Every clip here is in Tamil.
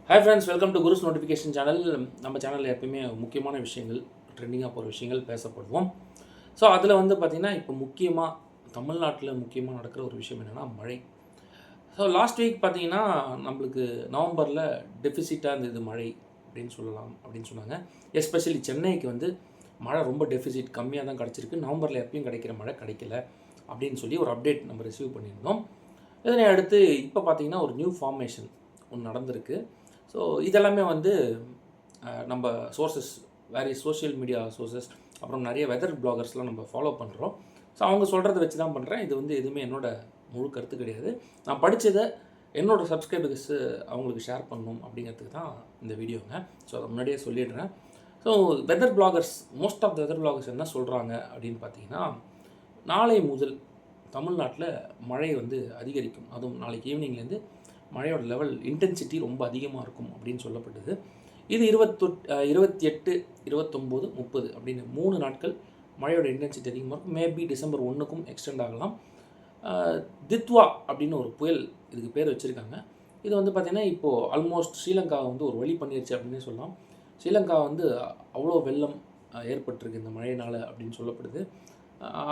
Hi friends, welcome to Gurus notification channel. நம்ம சேனலில் எப்பயுமே முக்கியமான விஷயங்கள், ட்ரெண்டிங்காக போகிற விஷயங்கள் பேசப்படுவோம். ஸோ அதில் வந்து பார்த்திங்கன்னா, இப்போ முக்கியமாக தமிழ்நாட்டில் முக்கியமாக நடக்கிற ஒரு விஷயம் என்னென்னா மழை. ஸோ லாஸ்ட் வீக் பார்த்திங்கன்னா, நம்மளுக்கு நவம்பரில் டெஃபிசிட்டாக இருந்தது மழை அப்படின்னு சொல்லலாம் அப்படின்னு சொன்னாங்க. எஸ்பெஷலி சென்னைக்கு வந்து மழை ரொம்ப டெஃபிசிட் கம்மியாக தான் கிடச்சிருக்கு. நவம்பரில் எப்பயும் கிடைக்கிற மழை கிடைக்கல அப்படின்னு சொல்லி ஒரு அப்டேட் நம்ம ரிசீவ் பண்ணியிருந்தோம். இதனை அடுத்து இப்போ பார்த்திங்கன்னா ஒரு நியூ ஃபார்மேஷன் ஒன்று நடந்திருக்கு. ஸோ இதெல்லாமே வந்து நம்ம sources, various social media sources, அப்புறம் நிறைய வெதர் பிளாகர்ஸ்லாம் நம்ம ஃபாலோ பண்ணுறோம். ஸோ அவங்க சொல்கிறத வச்சு தான் பண்ணுறேன். இது வந்து எதுவுமே என்னோடய முழு கருத்து கிடையாது. நான் படித்ததை என்னோடய சப்ஸ்கிரைபர்ஸு அவங்களுக்கு ஷேர் பண்ணணும் அப்படிங்கிறதுக்கு தான் இந்த வீடியோங்க. ஸோ அதை முன்னாடியே சொல்லிடுறேன். So weather bloggers, most of the weather bloggers என்ன சொல்கிறாங்க அப்படின்னு பார்த்தீங்கன்னா, நாளை முதல் தமிழ்நாட்டில் மழை வந்து அதிகரிக்கும். அதுவும் நாளைக்கு ஈவினிங்லேருந்து மழையோட லெவல் இன்டென்சிட்டி ரொம்ப அதிகமாக இருக்கும் அப்படின்னு சொல்லப்பட்டது. இது 28, 29, 30 அப்படின்னு 3 நாட்கள் மழையோட இன்டென்சிட்டி அதிகமாக இருக்கும். மேபி டிசம்பர் 1க்கும் எக்ஸ்டெண்ட் ஆகலாம். தித்வா அப்படின்னு ஒரு புயல் இதுக்கு பேர் வச்சுருக்காங்க. இது வந்து பார்த்திங்கன்னா, இப்போது ஆல்மோஸ்ட் ஸ்ரீலங்காவை வந்து ஒரு வழி பண்ணிருச்சு அப்படின்னே சொல்லலாம். ஸ்ரீலங்கா வந்து அவ்வளோ வெள்ளம் ஏற்பட்டிருக்கு இந்த மழையினால் அப்படின்னு சொல்லப்படுது.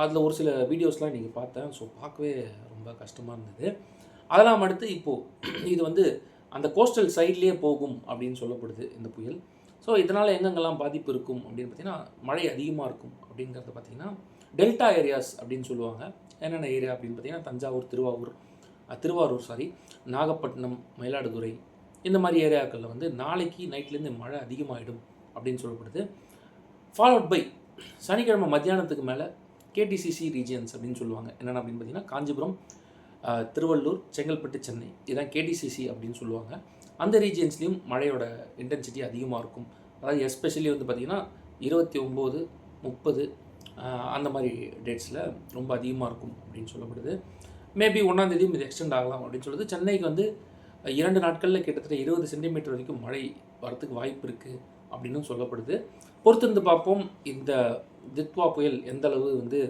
அதில் ஒரு சில வீடியோஸ்லாம் இன்றைக்கி பார்த்தேன். ஸோ பார்க்கவே ரொம்ப கஷ்டமாக இருந்தது. அதெல்லாம் அடுத்து இப்போது இது வந்து அந்த கோஸ்டல் சைட்லேயே போகும் அப்படின்னு சொல்லப்படுது இந்த புயல். ஸோ இதனால் எங்கெங்கெல்லாம் பாதிப்பு இருக்கும் அப்படின்னு பார்த்திங்கன்னா, மழை அதிகமாக இருக்கும் அப்படிங்கிறத பார்த்திங்கன்னா, டெல்டா ஏரியாஸ் அப்படின்னு சொல்லுவாங்க. என்னென்ன ஏரியா அப்படின்னு பார்த்திங்கன்னா, தஞ்சாவூர், திருவாரூர் நாகப்பட்டினம், மயிலாடுதுறை, இந்த மாதிரி ஏரியாக்களில் வந்து நாளைக்கு நைட்லேருந்து மழை அதிகமாகிடும் அப்படின்னு சொல்லப்படுது. ஃபாலோட் பை சனிக்கிழமை மத்தியானத்துக்கு மேலே கேடிசிசி ரீஜியன்ஸ் அப்படின்னு சொல்லுவாங்க. என்னென்ன அப்படின்னு பார்த்திங்கன்னா, காஞ்சிபுரம், திருவள்ளூர், செங்கல்பட்டு, சென்னை, இதுதான் கேடிசிசி அப்படின்னு சொல்லுவாங்க. அந்த ரீஜியன்ஸ்லேயும் மழையோட இன்டென்சிட்டி அதிகமாக இருக்கும். அதாவது எஸ்பெஷலி வந்து பார்த்திங்கன்னா 29, 30 அந்த மாதிரி டேட்ஸில் ரொம்ப அதிகமாக இருக்கும் அப்படின்னு சொல்லப்படுது. மேபி 1ஆம் இது எக்ஸ்டெண்ட் ஆகலாம் அப்படின்னு சொல்லுது. சென்னைக்கு வந்து 2 நாட்களில் கிட்டத்தட்ட 20 சென்டிமீட்டர் வரைக்கும் மழை வரத்துக்கு வாய்ப்பு இருக்குது அப்படின்னு சொல்லப்படுது. பொறுத்திருந்து பார்ப்போம் இந்த தித்வா புயல் எந்தளவு வந்து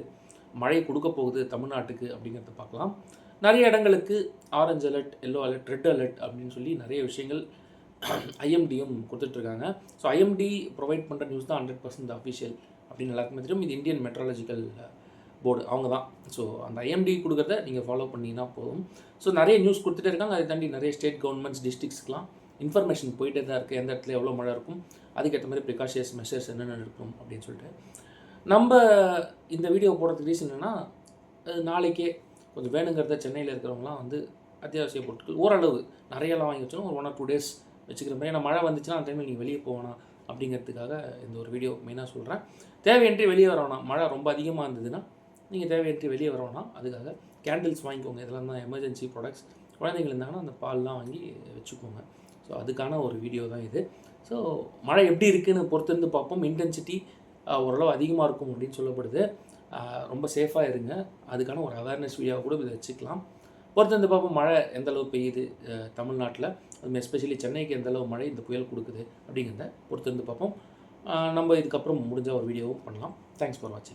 மழை கொடுக்க போகுது தமிழ்நாட்டுக்கு அப்படிங்கிறத பார்க்கலாம். நிறைய இடங்களுக்கு orange alert, yellow alert, red alert அப்படின்னு சொல்லி நிறைய விஷயங்கள் ஐஎம்டியும் கொடுத்துட்ருக்காங்க. ஸோ ஐஎம்டி ப்ரொவைட் பண்ணுற நியூஸ் தான் 100% அஃபிஷியல் அப்படின்னு எல்லாருக்குமே தெரியும். இது இந்தியன் மெட்ராலஜிக்கல் போர்டு, அவங்க தான். ஸோ அந்த ஐஎம்டி கொடுக்குறத நீங்கள் ஃபாலோ பண்ணிங்கன்னா போதும். ஸோ நிறைய நியூஸ் கொடுத்துட்டே இருக்காங்க. அதை தாண்டி நிறைய ஸ்டேட் கவர்மெண்ட்ஸ், டிஸ்ட்ரிக்ஸ்க்கெலாம் இன்ஃபர்மேஷன் போயிட்டே தான் இருக்குது. எந்த இடத்துல எவ்வளோ மழை இருக்கும், அதுக்கேற்ற மாதிரி ப்ரிகாஷியஸ் மெஷர்ஸ் என்னென்ன இருக்கும் அப்படின்னு சொல்லிட்டு. நம்ம இந்த வீடியோ போடுறதுக்கு ரீசன் என்னென்னா, நாளைக்கே கொஞ்சம் வேணுங்கிறத சென்னையில் இருக்கிறவங்களாம் வந்து அத்தியாவசிய பொருட்கள் ஓரளவு நிறையெல்லாம் வாங்கி வச்சோம். ஒரு 1 or 2 days வச்சுக்கிற மாதிரி. ஏன்னா மழை வந்துச்சுன்னா அந்த டைமில் நீங்கள் வெளியே போகணும் அப்படிங்கிறதுக்காக இந்த ஒரு வீடியோ மெயினாக சொல்கிறேன். தேவையின்றி வெளியே வர வேணாம். மழை ரொம்ப அதிகமாக இருந்ததுன்னா நீங்கள் தேவையின்றி வெளியே வர வேணாம். அதுக்காக கேண்டில்ஸ் வாங்கிக்கோங்க. இதெல்லாம் தான் எமர்ஜென்சி ப்ராடக்ட்ஸ். குழந்தைங்கள் இருந்தாங்கன்னா அந்த பால்லாம் வாங்கி வச்சுக்கோங்க. ஸோ அதுக்கான ஒரு வீடியோ தான் இது. ஸோ மழை எப்படி இருக்குதுன்னு பொறுத்திருந்து பார்ப்போம். இன்டென்சிட்டி ஓரளவு அதிகமாக இருக்கும் அப்படின்னு சொல்லப்படுது. ரொம்ப சேஃபாக இருங்க. அதுக்கான ஒரு அவேர்னஸ் வீடியோவை கூட இதை வச்சுக்கலாம். பொறுத்திருந்து பார்ப்போம் மழை எந்தளவு பெய்யுது தமிழ்நாட்டில், அதுவும் எஸ்பெஷலி சென்னைக்கு எந்தளவு மழை இந்த புயல் கொடுக்குது அப்படிங்கிறத பொறுத்திருந்து பார்ப்போம். நம்ம இதுக்கப்புறம் முடிஞ்ச ஒரு வீடியோவும் பண்ணலாம். தேங்க்ஸ் ஃபார் வாட்சிங்.